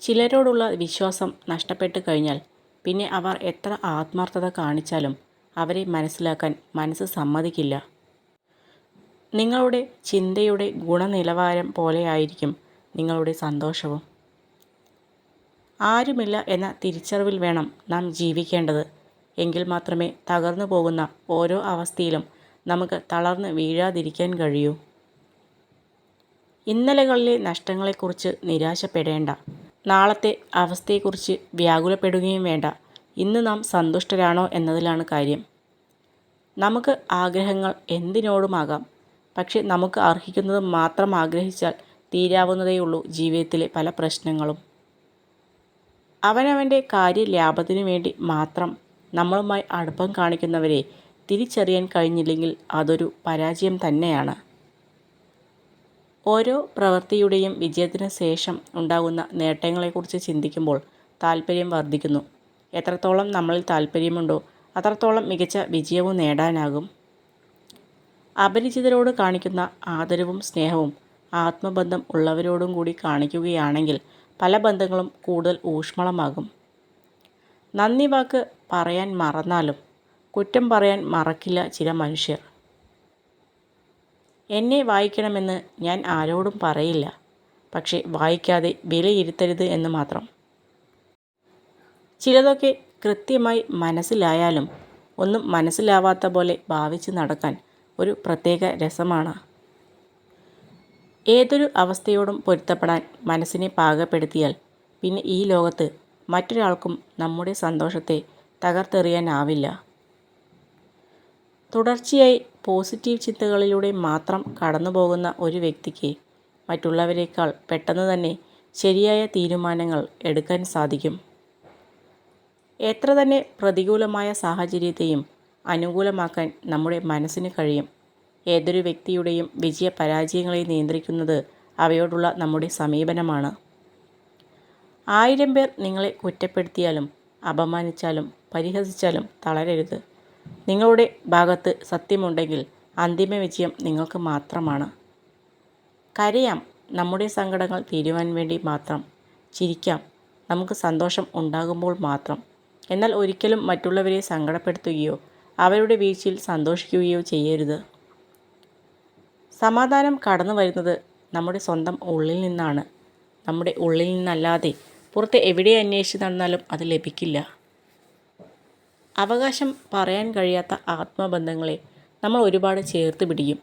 ചിലരോടുള്ള വിശ്വാസം നഷ്ടപ്പെട്ടു കഴിഞ്ഞാൽ പിന്നെ അവർ എത്ര ആത്മാർത്ഥത കാണിച്ചാലും അവരെ മനസ്സിലാക്കാൻ മനസ്സ് സമ്മതിക്കില്ല. നിങ്ങളുടെ ചിന്തയുടെ ഗുണനിലവാരം പോലെയായിരിക്കും നിങ്ങളുടെ സന്തോഷവും. ആരുമില്ല എന്ന തിരിച്ചറിവിൽ വേണം നാം ജീവിക്കേണ്ടത്. എങ്കിൽ മാത്രമേ തകർന്നു പോകുന്ന ഓരോ അവസ്ഥയിലും നമുക്ക് തളർന്ന് വീഴാതിരിക്കാൻ കഴിയൂ. ഇന്നലകളിലെ നഷ്ടങ്ങളെക്കുറിച്ച് നിരാശപ്പെടേണ്ട. നാളത്തെ അവസ്ഥയെക്കുറിച്ച് വ്യാകുലപ്പെടുകയും വേണ്ട. ഇന്ന് നാം സന്തുഷ്ടരാണോ എന്നതിലാണ് കാര്യം. നമുക്ക് ആഗ്രഹങ്ങൾ എന്തിനോടുമാകാം. പക്ഷെ നമുക്ക് അർഹിക്കുന്നത് മാത്രം ആഗ്രഹിച്ചാൽ തീരാവുന്നതേയുള്ളൂ ജീവിതത്തിലെ പല പ്രശ്നങ്ങളും. അവനവൻ്റെ കാര്യലാഭത്തിനു വേണ്ടി മാത്രം നമ്മളുമായി അടുപ്പം കാണിക്കുന്നവരെ തിരിച്ചറിയാൻ കഴിഞ്ഞില്ലെങ്കിൽ അതൊരു പരാജയം തന്നെയാണ്. ഓരോ പ്രവൃത്തിയുടെയും വിജയത്തിന് ശേഷം ഉണ്ടാകുന്ന നേട്ടങ്ങളെക്കുറിച്ച് ചിന്തിക്കുമ്പോൾ താല്പര്യം വർദ്ധിക്കുന്നു. എത്രത്തോളം നമ്മളിൽ താല്പര്യമുണ്ടോ അത്രത്തോളം മികച്ച വിജയവും നേടാനാകും. അപരിചിതരോട് കാണിക്കുന്ന ആദരവും സ്നേഹവും ആത്മബന്ധം ഉള്ളവരോടും കൂടി കാണിക്കുകയാണെങ്കിൽ പല ബന്ധങ്ങളും കൂടുതൽ ഊഷ്മളമാകും. നന്ദി വാക്ക് പറയാൻ മറന്നാലും കുറ്റം പറയാൻ മറക്കില്ല ചില മനുഷ്യർ. എന്നെ വായിക്കണമെന്ന് ഞാൻ ആരോടും പറയില്ല, പക്ഷെ വായിക്കാതെ വിലയിരുത്തരുത് എന്ന് മാത്രം. ചിലതൊക്കെ കൃത്യമായി മനസ്സിലായാലും ഒന്നും മനസ്സിലാവാത്ത പോലെ ഭാവിച്ച് നടക്കാൻ ഒരു പ്രത്യേക രസമാണ്. ഏതൊരു അവസ്ഥയോടും പൊരുത്തപ്പെടാൻ മനസ്സിനെ പാകപ്പെടുത്തിയാൽ പിന്നെ ഈ ലോകത്ത് മറ്റൊരാൾക്കും നമ്മുടെ സന്തോഷത്തെ തകർത്തെറിയാനാവില്ല. തുടർച്ചയായി പോസിറ്റീവ് ചിന്തകളിലൂടെ മാത്രം കടന്നു പോകുന്ന ഒരു വ്യക്തിക്ക് മറ്റുള്ളവരെക്കാൾ പെട്ടെന്ന് തന്നെ ശരിയായ തീരുമാനങ്ങൾ എടുക്കാൻ സാധിക്കും. എത്ര തന്നെ പ്രതികൂലമായ സാഹചര്യത്തെയും അനുകൂലമാക്കാൻ നമ്മുടെ മനസ്സിന് കഴിയും. ഏതൊരു വ്യക്തിയുടെയും വിജയ പരാജയങ്ങളെ നിയന്ത്രിക്കുന്നത് അവയോടുള്ള നമ്മുടെ സമീപനമാണ്. 1000 പേർ നിങ്ങളെ കുറ്റപ്പെടുത്തിയാലും അപമാനിച്ചാലും പരിഹസിച്ചാലും തളരരുത്. നിങ്ങളുടെ ഭാഗത്ത് സത്യമുണ്ടെങ്കിൽ അന്തിമ വിജയം നിങ്ങൾക്ക് മാത്രമാണ്. കരയാം, നമ്മുടെ സങ്കടങ്ങൾ തീരുവാൻ വേണ്ടി മാത്രം. ചിരിക്കാം, നമുക്ക് സന്തോഷം ഉണ്ടാകുമ്പോൾ മാത്രം. എന്നാൽ ഒരിക്കലും മറ്റുള്ളവരെ സങ്കടപ്പെടുത്തുകയോ അവരുടെ വീഴ്ചയിൽ സന്തോഷിക്കുകയോ ചെയ്യരുത്. സമാധാനം കടന്നു വരുന്നത് നമ്മുടെ സ്വന്തം ഉള്ളിൽ നിന്നാണ്. നമ്മുടെ ഉള്ളിൽ നിന്നല്ലാതെ പുറത്ത് എവിടെ അന്വേഷിച്ച് നടന്നാലും അത് ലഭിക്കില്ല. അവകാശം പറയാൻ കഴിയാത്ത ആത്മബന്ധങ്ങളെ നമ്മൾ ഒരുപാട് ചേർത്ത് പിടിക്കും,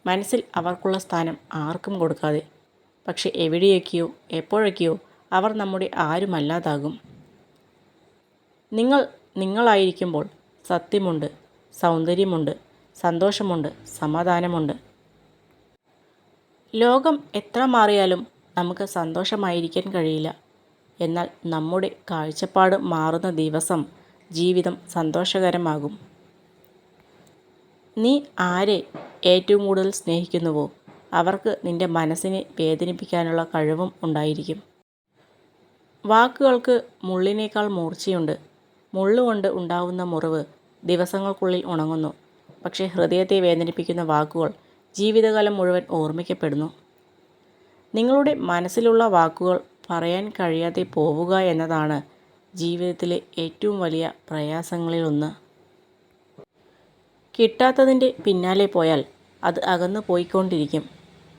മനസ്സിൽ അവർക്കുള്ള സ്ഥാനം ആർക്കും കൊടുക്കാതെ. പക്ഷെ എവിടെയൊക്കെയോ എപ്പോഴൊക്കെയോ അവർ നമ്മുടെ ആരുമല്ലാതാകും. നിങ്ങൾ നിങ്ങളായിരിക്കുമ്പോൾ സത്യമുണ്ട്, സൗന്ദര്യമുണ്ട്, സന്തോഷമുണ്ട്, സമാധാനമുണ്ട്. ലോകം എത്ര മാറിയാലും നമുക്ക് സന്തോഷമായിരിക്കാൻ കഴിയില്ല. എന്നാൽ നമ്മുടെ കാഴ്ചപ്പാട് മാറുന്ന ദിവസം ജീവിതം സന്തോഷകരമാകും. നീ ആരെ ഏറ്റവും കൂടുതൽ സ്നേഹിക്കുന്നുവോ അവർക്ക് നിൻ്റെ മനസ്സിനെ വേദനിപ്പിക്കാനുള്ള കഴിവും ഉണ്ടായിരിക്കും. വാക്കുകൾക്ക് മുള്ളിനേക്കാൾ മൂർച്ചയുണ്ട്. മുള്ളുകൊണ്ട് ഉണ്ടാവുന്ന മുറിവ് ദിവസങ്ങൾക്കുള്ളിൽ ഉണങ്ങുന്നു. പക്ഷേ ഹൃദയത്തെ വേദനിപ്പിക്കുന്ന വാക്കുകൾ ജീവിതകാലം മുഴുവൻ ഓർമ്മിക്കപ്പെടുന്നു. നിങ്ങളുടെ മനസ്സിലുള്ള വാക്കുകൾ പറയാൻ കഴിയാതെ പോവുക എന്നതാണ് ജീവിതത്തിലെ ഏറ്റവും വലിയ പ്രയാസങ്ങളിലൊന്ന്. കിട്ടാത്തതിൻ്റെ പിന്നാലെ പോയാൽ അത് അകന്നു പോയിക്കൊണ്ടിരിക്കും.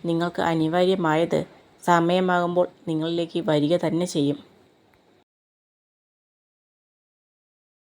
നിങ്ങൾക്ക് അനിവാര്യമായത് സമയമാകുമ്പോൾ നിങ്ങളിലേക്ക് വരിക തന്നെ ചെയ്യും.